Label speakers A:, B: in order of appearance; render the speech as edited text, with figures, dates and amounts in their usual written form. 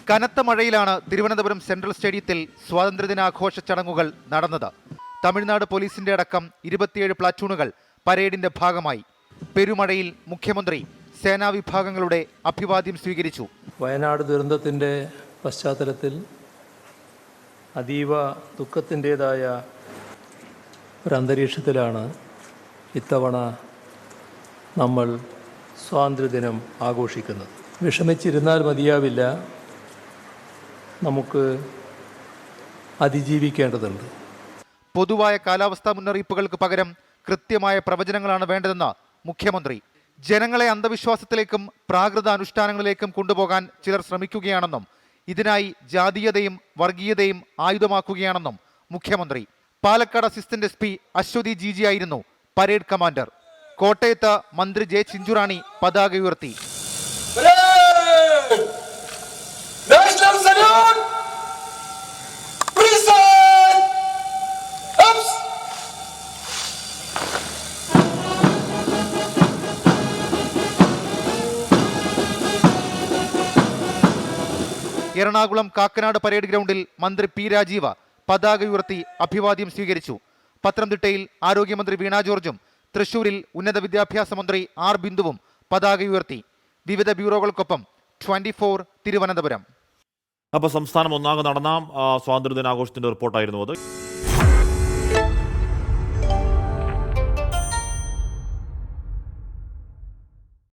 A: കനത്ത മഴയിലാണ് തിരുവനന്തപുരം സെൻട്രൽ സ്റ്റേഡിയത്തിൽ സ്വാതന്ത്ര്യദിനാഘോഷ ചടങ്ങുകൾ നടന്നത്. തമിഴ്നാട് പോലീസിന്റെ അടക്കം 27 പ്ലാറ്റൂണുകൾ പരേഡിന്റെ ഭാഗമായി. പെരുമഴയിൽ മുഖ്യമന്ത്രി സേനാ വിഭാഗങ്ങളുടെ അഭിവാദ്യം സ്വീകരിച്ചു.
B: വയനാട് ദുരന്തത്തിൻ്റെ പശ്ചാത്തലത്തിൽ അതീവ ദുഃഖത്തിൻ്റെതായ ഒരു അന്തരീക്ഷത്തിലാണ് ഇത്തവണ നമ്മൾ സ്വാതന്ത്ര്യദിനം ആഘോഷിക്കുന്നത്. വിഷമിച്ചിരുന്നാൽ മതിയാവില്ല, നമുക്ക് അതിജീവിക്കേണ്ടതുണ്ട്.
A: പൊതുവായ കാലാവസ്ഥാ മുന്നറിയിപ്പുകൾക്ക് പകരം കൃത്യമായ പ്രവചനങ്ങളാണ് വേണ്ടതെന്ന് മുഖ്യമന്ത്രി. ജനങ്ങളെ അന്ധവിശ്വാസത്തിലേക്കും പ്രാകൃത അനുഷ്ഠാനങ്ങളിലേക്കും കൊണ്ടുപോകാൻ ചിലർ ശ്രമിക്കുകയാണെന്നും ഇതിനായി ജാതീയതയും വർഗീയതയും ആയുധമാക്കുകയാണെന്നും മുഖ്യമന്ത്രി. Palakkad assistant SP Aswathy GG ആയിരുന്നു പരേഡ് കമാൻഡർ. കോട്ടയത്ത് മന്ത്രി ജെ ചിഞ്ചുറാണി പതാക ഉയർത്തി. എറണാകുളം കാക്കനാട് പരേഡ് ഗ്രൗണ്ടിൽ മന്ത്രി P രാജീവ് പതാക ഉയർത്തി അഭിവാദ്യം സ്വീകരിച്ചു. പത്തനംതിട്ടയിൽ ആരോഗ്യമന്ത്രി വീണ ജോർജും തൃശൂരിൽ ഉന്നത വിദ്യാഭ്യാസ മന്ത്രി R ബിന്ദുവും പതാക ഉയർത്തി. വിവിധ ബ്യൂറോകൾക്കൊപ്പം 24 തിരുവനന്തപുരം.
C: അപ്പോൾ സംസ്ഥാനം ഒന്നാകെ നടന്ന സ്വാതന്ത്ര്യദിനാഘോഷത്തിന്റെ റിപ്പോർട്ടായിരുന്നു അത്.